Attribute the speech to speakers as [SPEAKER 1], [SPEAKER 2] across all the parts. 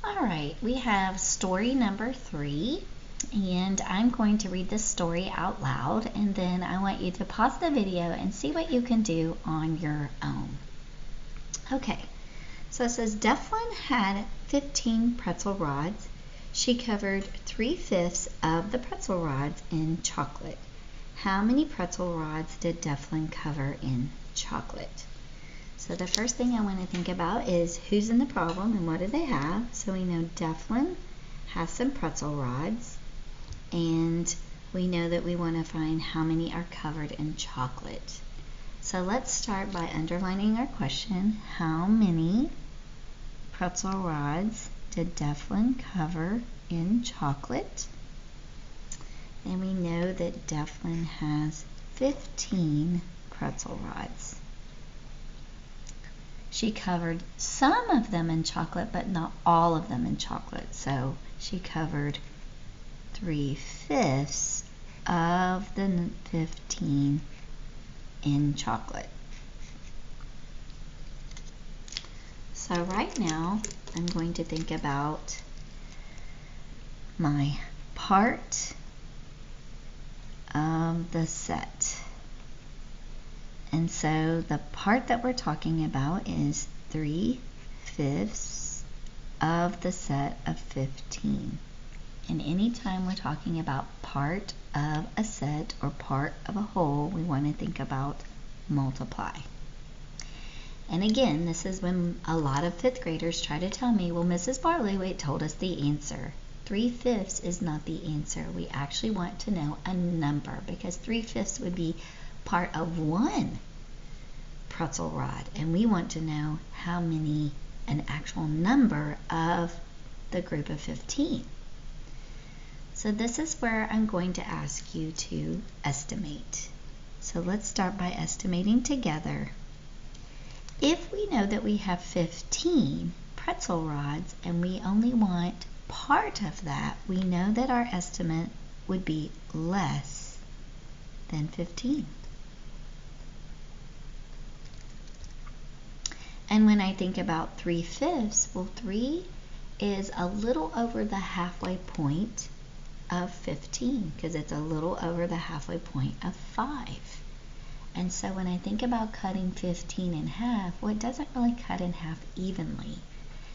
[SPEAKER 1] All right, we have story number 3, and I'm going to read this story out loud, and then I want you to pause the video and see what you can do on your own. Okay, so it says Devlin had 15 pretzel rods. She covered 3/5 of the pretzel rods in chocolate. How many pretzel rods did Devlin cover in chocolate? So the first thing I want to think about is who's in the problem and what do they have. So we know Devlin has some pretzel rods, and we know that we want to find how many are covered in chocolate. So let's start by underlining our question. How many pretzel rods did Devlin cover in chocolate? And we know that Devlin has 15 pretzel rods. She covered some of them in chocolate, but not all of them in chocolate. So she covered 3/5 of the 15 in chocolate. So right now, I'm going to think about my part of the set. And so the part that we're talking about is 3/5 of the set of 15. And anytime we're talking about part of a set or part of a whole, we want to think about multiply. And again, this is when a lot of 5th graders try to tell me, well, Mrs. Barley told us the answer. 3/5 is not the answer. We actually want to know a number, because 3/5 would be part of one pretzel rod, and we want to know how many, an actual number of the group of 15. So this is where I'm going to ask you to estimate. So let's start by estimating together. If we know that we have 15 pretzel rods and we only want part of that, we know that our estimate would be less than 15. And when I think about 3/5, well, 3 is a little over the halfway point of 15, because it's a little over the halfway point of 5. And so when I think about cutting 15 in half, well, it doesn't really cut in half evenly.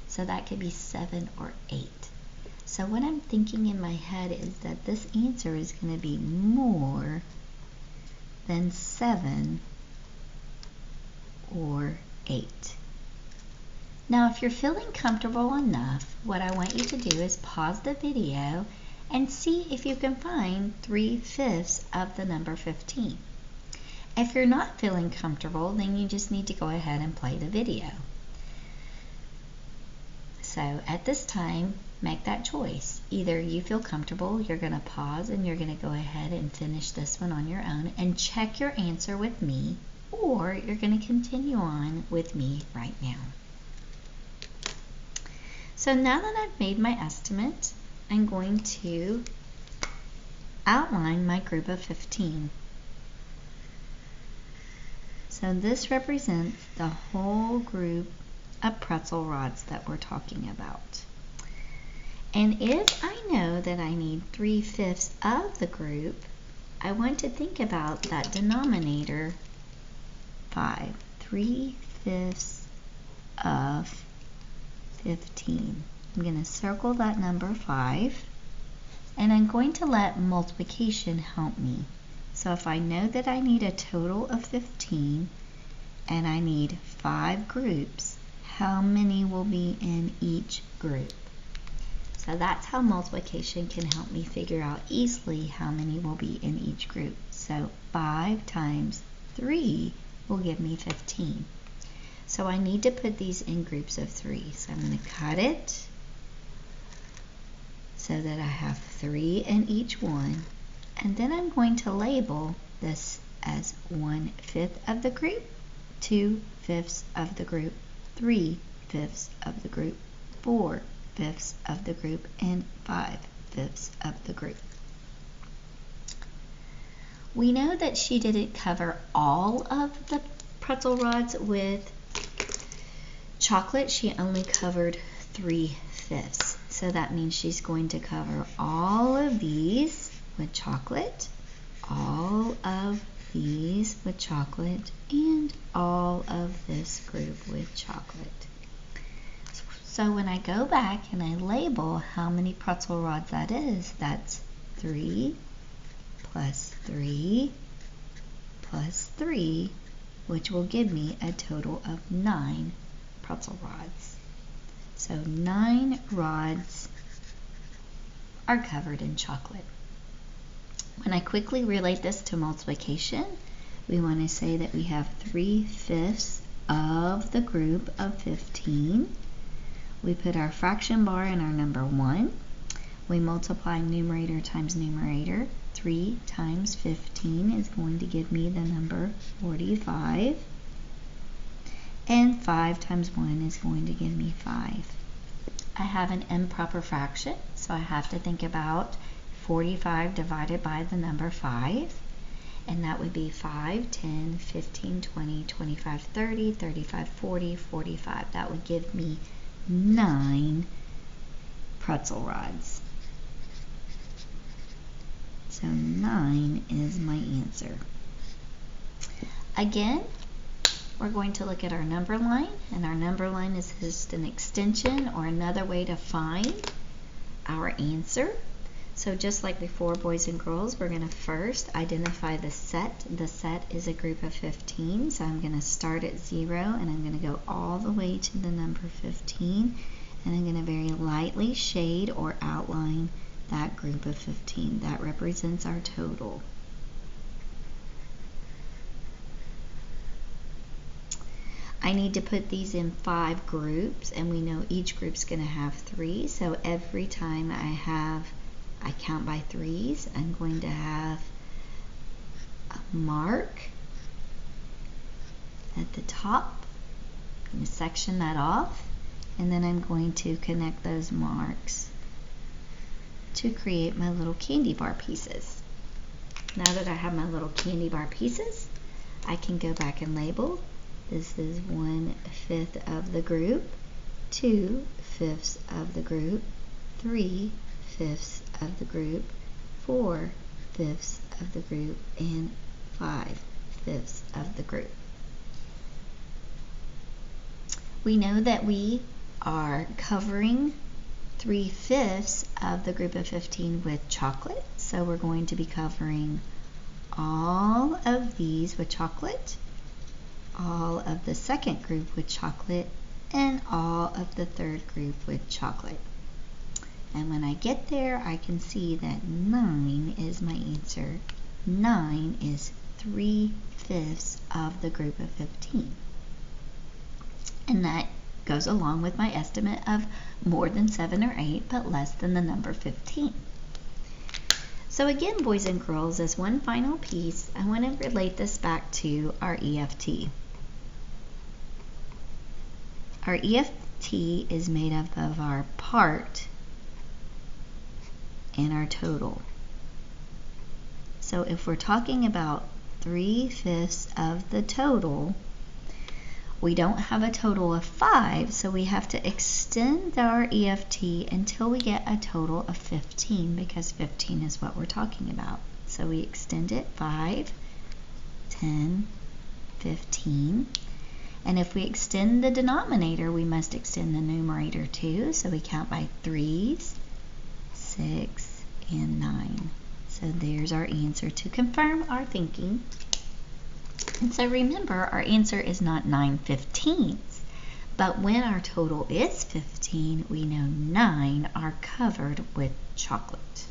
[SPEAKER 1] So that could be 7 or 8. So what I'm thinking in my head is that this answer is going to be more than 7 or 8. Now, if you're feeling comfortable enough, what I want you to do is pause the video and see if you can find 3/5 of the number 15. If you're not feeling comfortable, then you just need to go ahead and play the video. So at this time, make that choice. Either you feel comfortable, you're going to pause and you're going to go ahead and finish this one on your own and check your answer with me, or you're going to continue on with me right now. So now that I've made my estimate, I'm going to outline my group of 15. So this represents the whole group of pretzel rods that we're talking about. And if I know that I need 3/5 of the group, I want to think about that denominator 5. 3/5 of 15. I'm going to circle that number 5, and I'm going to let multiplication help me. So if I know that I need a total of 15 and I need 5 groups, how many will be in each group? So that's how multiplication can help me figure out easily how many will be in each group. So 5 times 3 will give me 15. So I need to put these in groups of 3. So I'm going to cut it so that I have 3 in each one. And then I'm going to label this as 1/5 of the group, 2/5 of the group, 3/5 of the group, 4/5 of the group, and 5/5 of the group. We know that she didn't cover all of the pretzel rods with chocolate. She only covered 3/5. So that means she's going to cover all of these with chocolate, all of these with chocolate, and all of this group with chocolate. So when I go back and I label how many pretzel rods that is, that's 3 plus 3 plus 3, which will give me a total of 9 pretzel rods. So 9 rods are covered in chocolate. When I quickly relate this to multiplication, we want to say that we have 3/5 of the group of 15. We put our fraction bar in our number 1. We multiply numerator times numerator. 3 times 15 is going to give me the number 45. And 5 times 1 is going to give me 5. I have an improper fraction, so I have to think about 45 divided by the number 5. And that would be 5, 10, 15, 20, 25, 30, 35, 40, 45. That would give me 9 pretzel rods. So 9 is my answer. Again, we're going to look at our number line, and our number line is just an extension or another way to find our answer. So just like before, boys and girls, we're going to first identify the set. The set is a group of 15, so I'm going to start at 0 and I'm going to go all the way to the number 15, and I'm going to very lightly shade or outline that group of 15. That represents our total. I need to put these in 5 groups, and we know each group's going to have 3, so every time I count by 3s, I'm going to have a mark at the top. I'm going to section that off, and then I'm going to connect those marks to create my little candy bar pieces. Now that I have my little candy bar pieces, I can go back and label. This is 1/5 of the group, 2/5 of the group, 3/5 of the group, 4/5 of the group, and 5/5 of the group. We know that we are covering 3/5 of the group of 15 with chocolate, so we're going to be covering all of these with chocolate, all of the second group with chocolate, and all of the third group with chocolate. And when I get there, I can see that 9 is my answer. 9 is 3/5 of the group of 15. And that goes along with my estimate of more than 7 or 8, but less than the number 15. So again, boys and girls, as one final piece, I want to relate this back to our EFT. Our EFT is made up of our part and our total. So if we're talking about 3/5 of the total, we don't have a total of 5, so we have to extend our EFT until we get a total of 15, because 15 is what we're talking about. So we extend it 5, 10, 15. And if we extend the denominator, we must extend the numerator too. So we count by 3s, 6, and 9. So there's our answer to confirm our thinking. And so remember, our answer is not 9/15, but when our total is 15, we know 9 are covered with chocolate.